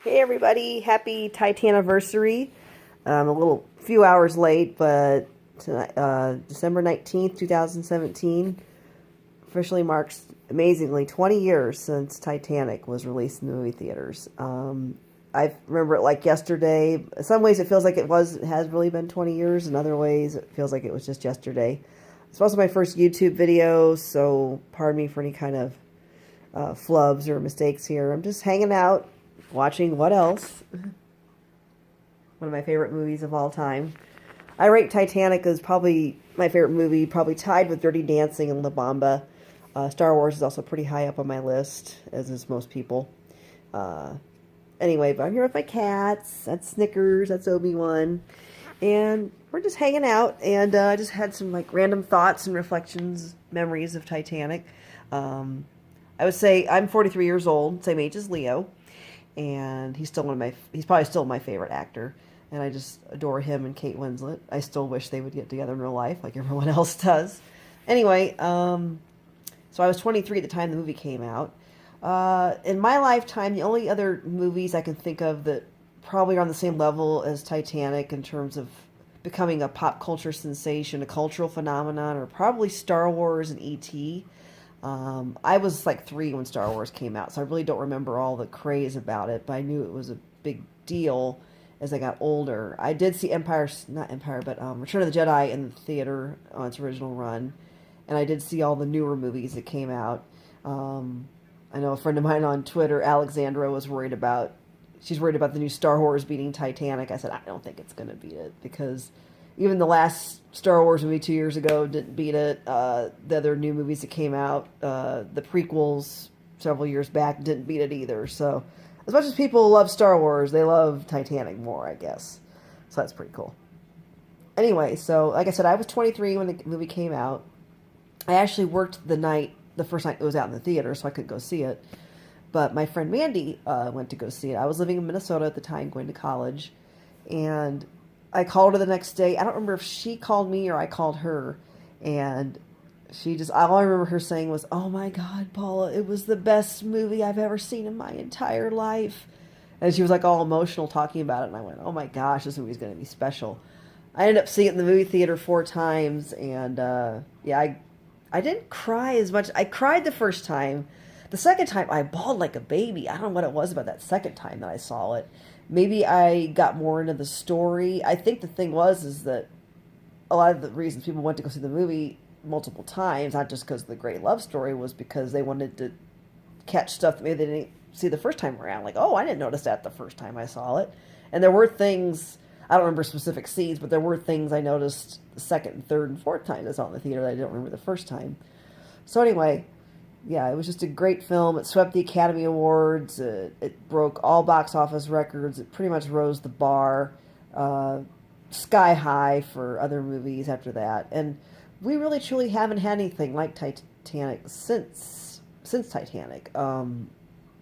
Hey everybody, happy Titaniversary. A little few hours late, but tonight, December 19th, 2017 officially marks amazingly 20 years since Titanic was released in the movie theaters. I remember it like yesterday. In some ways it feels like it has really been 20 years. In other ways it feels like it was just yesterday. It's also my first YouTube video, so pardon me for any kind of flubs or mistakes here. I'm just hanging out, watching what else? One of my favorite movies of all time. I rate Titanic as probably my favorite movie, probably tied with Dirty Dancing and La Bamba. Star Wars is also pretty high up on my list, as is most people. Anyway, but I'm here with my cats. That's Snickers, that's Obi-Wan. And we're just hanging out, and I just had some like random thoughts and reflections, memories of Titanic. I would say I'm 43 years old, same age as Leo. And he's probably still my favorite actor, and I just adore him and Kate Winslet. I still wish they would get together in real life like everyone else does. Anyway, so I was 23 at the time the movie came out. In my lifetime, the only other movies I can think of that probably are on the same level as Titanic in terms of becoming a pop culture sensation, a cultural phenomenon, are probably Star Wars and E.T. I was like 3 when Star Wars came out, so I really don't remember all the craze about it, but I knew it was a big deal as I got older. I did see Return of the Jedi in the theater on its original run, and I did see all the newer movies that came out. I know a friend of mine on Twitter, Alexandra, she's worried about the new Star Wars beating Titanic. I said, I don't think it's going to beat it, because even the last Star Wars movie 2 years ago didn't beat it. The other new movies that came out, the prequels several years back, didn't beat it either. So as much as people love Star Wars, they love Titanic more, I guess. So that's pretty cool. Anyway, so like I said, I was 23 when the movie came out. I actually worked the first night it was out in the theater, so I couldn't go see it. But my friend Mandy went to go see it. I was living in Minnesota at the time, going to college. And I called her the next day. I don't remember if she called me or I called her. And all I remember her saying was, "Oh my God, Paula, it was the best movie I've ever seen in my entire life." And she was like all emotional talking about it. And I went, "Oh my gosh, this movie's going to be special." I ended up seeing it in the movie theater 4 times. And I didn't cry as much. I cried the first time. The second time, I bawled like a baby. I don't know what it was about that second time that I saw it. Maybe I got more into the story. I think the thing is that a lot of the reasons people went to go see the movie multiple times, not just because of the great love story, was because they wanted to catch stuff that maybe they didn't see the first time around. Like, oh, I didn't notice that the first time I saw it. And there were things, I don't remember specific scenes, but there were things I noticed the second and third and fourth time I saw it in the theater that I didn't remember the first time. So anyway, yeah, it was just a great film. It swept the Academy Awards. It broke all box office records. It pretty much rose the bar sky high for other movies after that. And we really truly haven't had anything like Titanic since Titanic. Some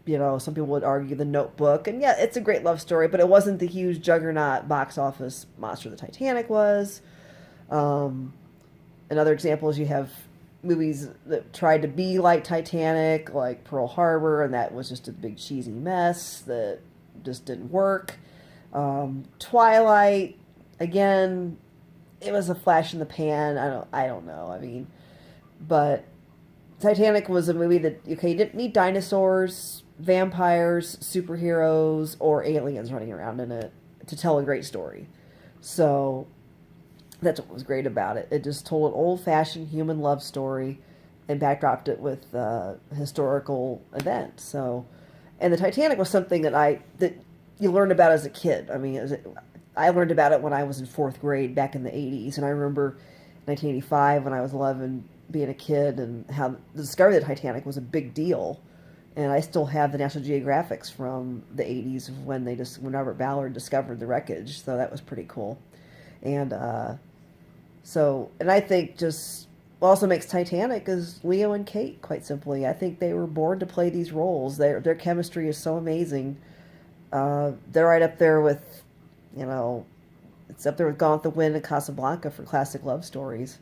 people would argue The Notebook, and yeah, it's a great love story, but it wasn't the huge juggernaut box office monster the Titanic was. Another example is you have movies that tried to be like Titanic, like Pearl Harbor, and that was just a big cheesy mess that just didn't work. Twilight, again, it was a flash in the pan. I don't know. I mean, but Titanic was a movie that, okay, you didn't need dinosaurs, vampires, superheroes, or aliens running around in it to tell a great story. So that's what was great about it. It just told an old-fashioned human love story and backdropped it with a historical event. So, and the Titanic was something that you learned about as a kid. I mean, I learned about it when I was in 4th grade back in the 80s, and I remember 1985 when I was 11 being a kid, and how the discovery of the Titanic was a big deal. And I still have the National Geographics from the 80s when Robert Ballard discovered the wreckage. So that was pretty cool. And I think just what also makes Titanic is Leo and Kate, quite simply. I think they were born to play these roles. Their chemistry is so amazing. They're right up there with, it's up there with Gone with the Wind and Casablanca for classic love stories.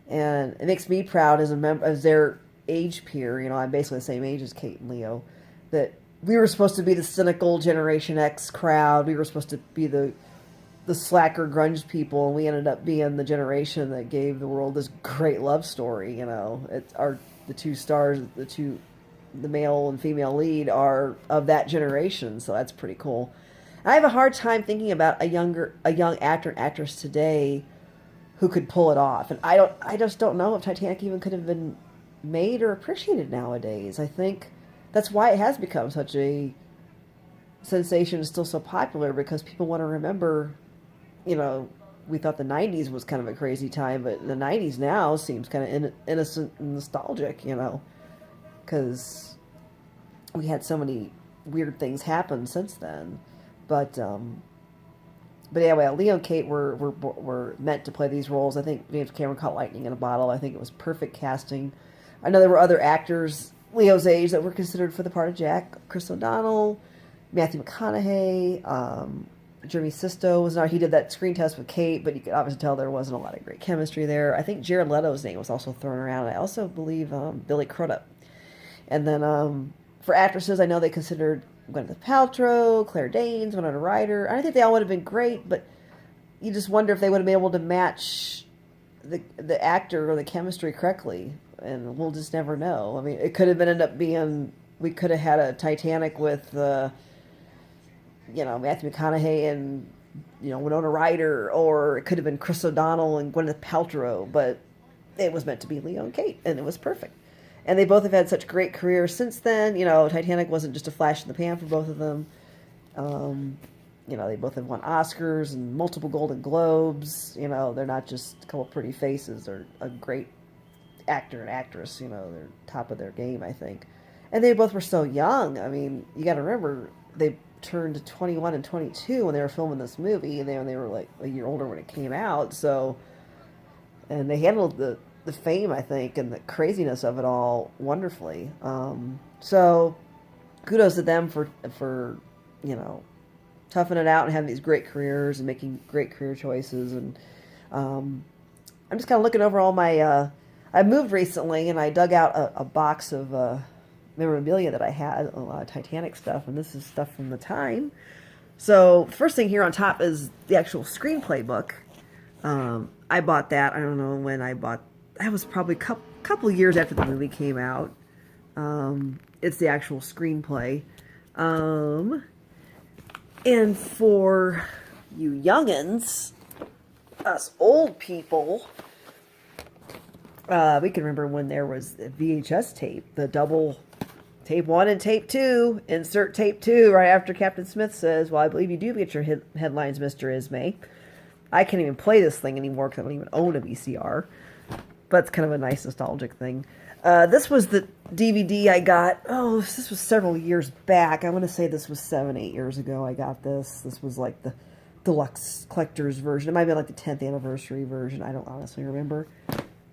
And it makes me proud as a member, as their age peer. I'm basically the same age as Kate and Leo, that we were supposed to be the cynical Generation X crowd. We were supposed to be the slacker grunge people, and we ended up being the generation that gave the world this great love story. You know, it's the two stars, the male and female lead are of that generation, so that's pretty cool. I have a hard time thinking about a young actor and actress today who could pull it off, and I just don't know if Titanic even could have been made or appreciated nowadays. I think that's why it has become such a sensation and still so popular, because people want to remember, you know, we thought the 90s was kind of a crazy time, but the 90s now seems kind of innocent and nostalgic, you know, because we had so many weird things happen since then. But anyway, Leo and Kate were meant to play these roles. I think James Cameron caught lightning in a bottle. I think it was perfect casting. I know there were other actors Leo's age that were considered for the part of Jack. Chris O'Donnell, Matthew McConaughey, Jeremy Sisto was not. He did that screen test with Kate, but you could obviously tell there wasn't a lot of great chemistry there. I think Jared Leto's name was also thrown around. I also believe Billy Crudup. And then for actresses, I know they considered Gwyneth Paltrow, Claire Danes, Winona Ryder. I think they all would have been great, but you just wonder if they would have been able to match the actor or the chemistry correctly, and we'll just never know. I mean, it could have ended up being, we could have had a Titanic with Matthew McConaughey and Winona Ryder, or it could have been Chris O'Donnell and Gwyneth Paltrow, but it was meant to be Leo and Kate, and it was perfect. And they both have had such great careers since then. You know, Titanic wasn't just a flash in the pan for both of them. They both have won Oscars and multiple Golden Globes. You know, they're not just a couple pretty faces. They're a great actor and actress. You know, they're top of their game, I think. And they both were so young. I mean, you got to remember, they turned 21 and 22 when they were filming this movie, and they were like a year older when it came out. So, and they handled the fame, I think, and the craziness of it all wonderfully. So kudos to them for toughing it out and having these great careers and making great career choices. And I'm just kind of looking over all my I moved recently, and I dug out a box of memorabilia that I had, a lot of Titanic stuff, and this is stuff from the time. So first thing here on top is the actual screenplay book. I bought that. I don't know when I bought. That was probably a couple years after the movie came out. It's the actual screenplay. And for you youngins, us old people, we can remember when there was the VHS tape, the double tape 1 and tape 2. Insert tape 2 right after Captain Smith says, "Well, I believe you do get your headlines, Mr. Ismay." I can't even play this thing anymore because I don't even own a VCR. But it's kind of a nice nostalgic thing. This was the DVD I got. Oh, this was several years back. I want to say this was 7-8 years ago I got this. This was like the deluxe collector's version. It might have been like the 10th anniversary version. I don't honestly remember.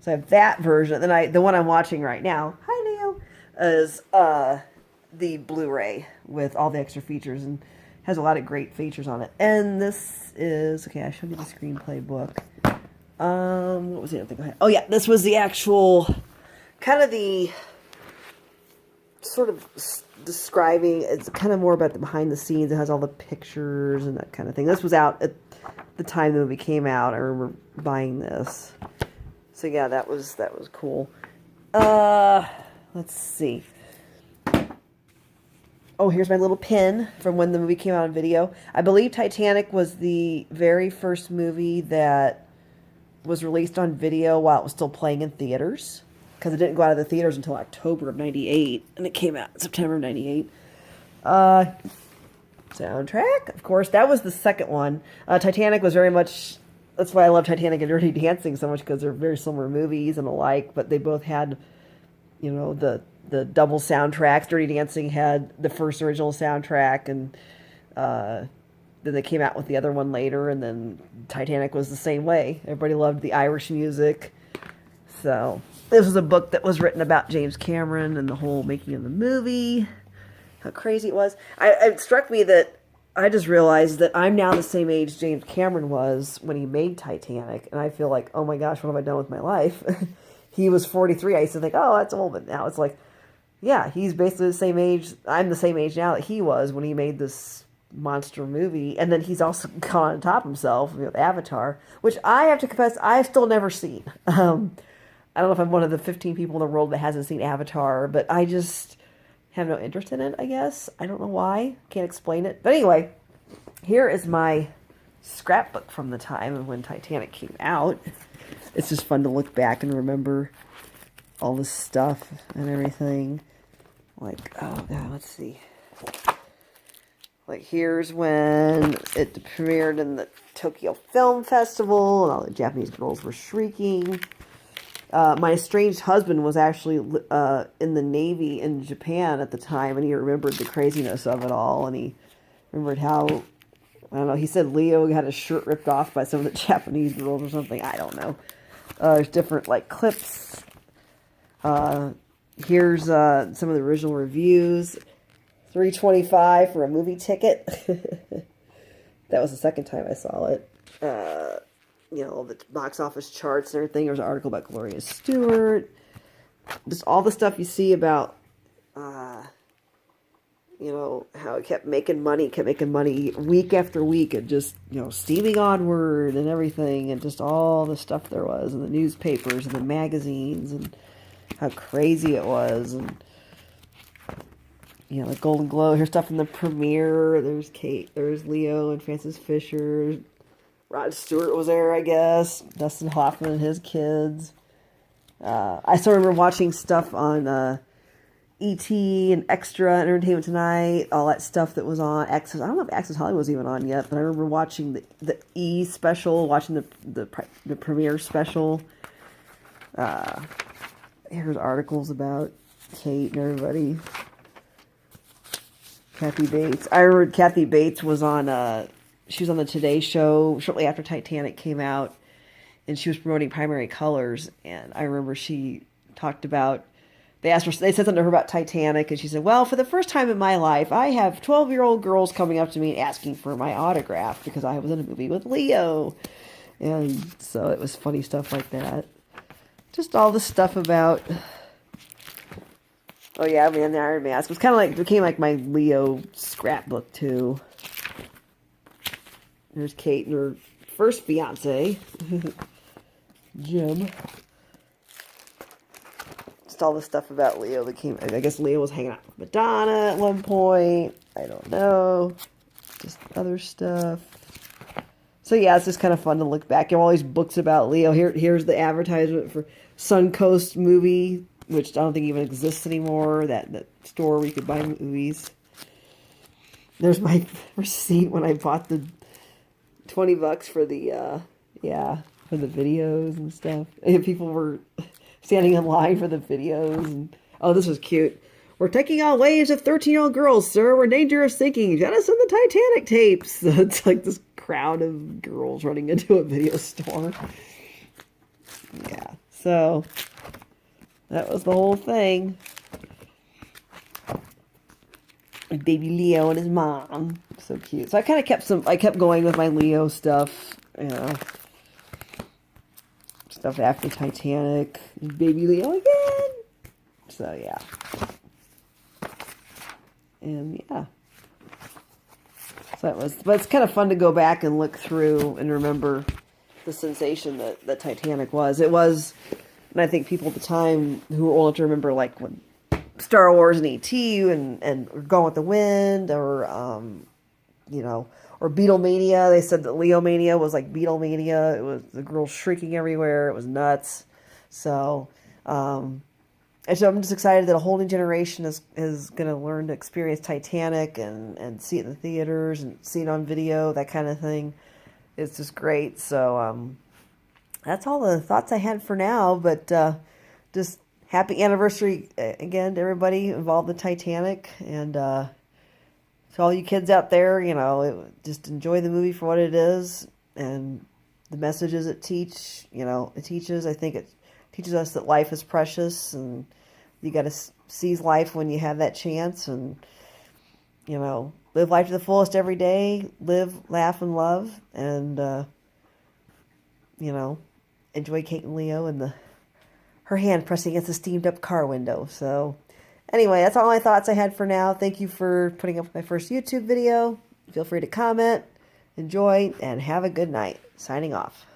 So I have that version. Then the one I'm watching right now, hi Leo, is the Blu-ray with all the extra features, and has a lot of great features on it. And this is, okay, I showed you the screenplay book. What was the other thing I had? Oh yeah, this was the actual, kind of the, sort of describing, it's kind of more about the behind the scenes. It has all the pictures and that kind of thing. This was out at the time the movie came out. I remember buying this. So yeah, that was cool. Let's see. Oh, here's my little pin from when the movie came out on video. I believe Titanic was the very first movie that was released on video while it was still playing in theaters, because it didn't go out of the theaters until October of 98, and it came out in September of 98. Soundtrack, of course, that was the second one. Titanic was very much, that's why I love Titanic and Dirty Dancing so much, because they're very similar movies and alike, but they both had, the double soundtracks. Dirty Dancing had the first original soundtrack, and then they came out with the other one later, and then Titanic was the same way. Everybody loved the Irish music. So this was a book that was written about James Cameron and the whole making of the movie, how crazy it was. It struck me that I just realized that I'm now the same age James Cameron was when he made Titanic, and I feel like, oh my gosh, what have I done with my life? He was 43. I used to think, oh, that's old, but now it's like, Yeah, he's basically the same age. I'm the same age now that he was when he made this monster movie, and then he's also gone on top himself with Avatar, which I have to confess I've still never seen. I don't know if I'm one of the 15 people in the world that hasn't seen Avatar, but I just have no interest in it. I guess I don't know why. Can't explain it. But anyway, here is my scrapbook from the time of when Titanic came out. It's just fun to look back and remember all this stuff and everything. Like, oh god, let's see. Like, here's when it premiered in the Tokyo Film Festival, and all the Japanese girls were shrieking. My estranged husband was actually in the Navy in Japan at the time, and he remembered the craziness of it all, and he remembered how, I don't know, he said Leo had his shirt ripped off by some of the Japanese girls or something. I don't know. There's different, like, clips. Here's some of the original reviews. $3.25 for a movie ticket. That was the second time I saw it. You know, the box office charts and everything. There's an article about Gloria Stewart. Just all the stuff you see about, you know, how it kept making money week after week, and just, you know, steaming onward and everything, and just all the stuff there was, and the newspapers and the magazines, and how crazy it was. And, you know, the Golden Globe. Here's stuff from the premiere. There's Kate. There's Leo and Francis Fisher. Rod Stewart was there, I guess. Dustin Hoffman and his kids. I still remember watching stuff on E.T. and Extra and Entertainment Tonight. All that stuff that was on Access. I don't know if Access Hollywood was even on yet, but I remember watching the E special, watching the premiere special. Here's articles about Kate and everybody. Kathy Bates. I remember Kathy Bates was on, she was on the Today Show shortly after Titanic came out, and she was promoting Primary Colors, and I remember she talked about, they said something to her about Titanic, and she said, well, for the first time in my life, I have 12-year-old girls coming up to me and asking for my autograph because I was in a movie with Leo. And so it was funny stuff like that. Just all the stuff about, oh yeah, Man the Iron Mask. It was kind of like, became like my Leo scrapbook too. There's Kate and her first fiance, Jim. Just all the stuff about Leo that came, I guess Leo was hanging out with Madonna at one point. I don't know. Just other stuff. So yeah, it's just kind of fun to look back. You have all these books about Leo. Here's the advertisement for Suncoast movie, which I don't think even exists anymore. That store where you could buy movies. There's my receipt when I bought the $20 for the for the videos and stuff. And people were standing in line for the videos. And oh, this was cute. We're taking all waves of 13-year-old girls, sir. We're in danger of sinking. You got us on the Titanic tapes. So it's like this crowd of girls running into a video store. Yeah, so that was the whole thing. Baby Leo and his mom. So cute. So I kind of kept going with my Leo stuff, you know. Stuff after Titanic. Baby Leo again. So yeah. And yeah. So that was, but it's kind of fun to go back and look through and remember the sensation that Titanic was. It was, and I think people at the time who were old enough to remember, like when Star Wars and E.T. and Gone with the Wind, or you know, or Beatlemania. They said that Leo Mania was like Beatlemania. It was the girls shrieking everywhere. It was nuts. So, and so I'm just excited that a whole new generation is going to learn to experience Titanic and see it in the theaters and see it on video, that kind of thing. It's just great. So that's all the thoughts I had for now. But just happy anniversary again to everybody involved in Titanic. And to all you kids out there, you know, just enjoy the movie for what it is. And the messages it teaches, I think it teaches us that life is precious, and you got to seize life when you have that chance, and, you know, live life to the fullest every day, live, laugh, and love, and, you know, enjoy Kate and Leo and her hand pressing against the steamed up car window. So Anyway, that's all my thoughts I had for now. Thank you for putting up with my first YouTube video. Feel free to comment, enjoy, and have a good night. Signing off.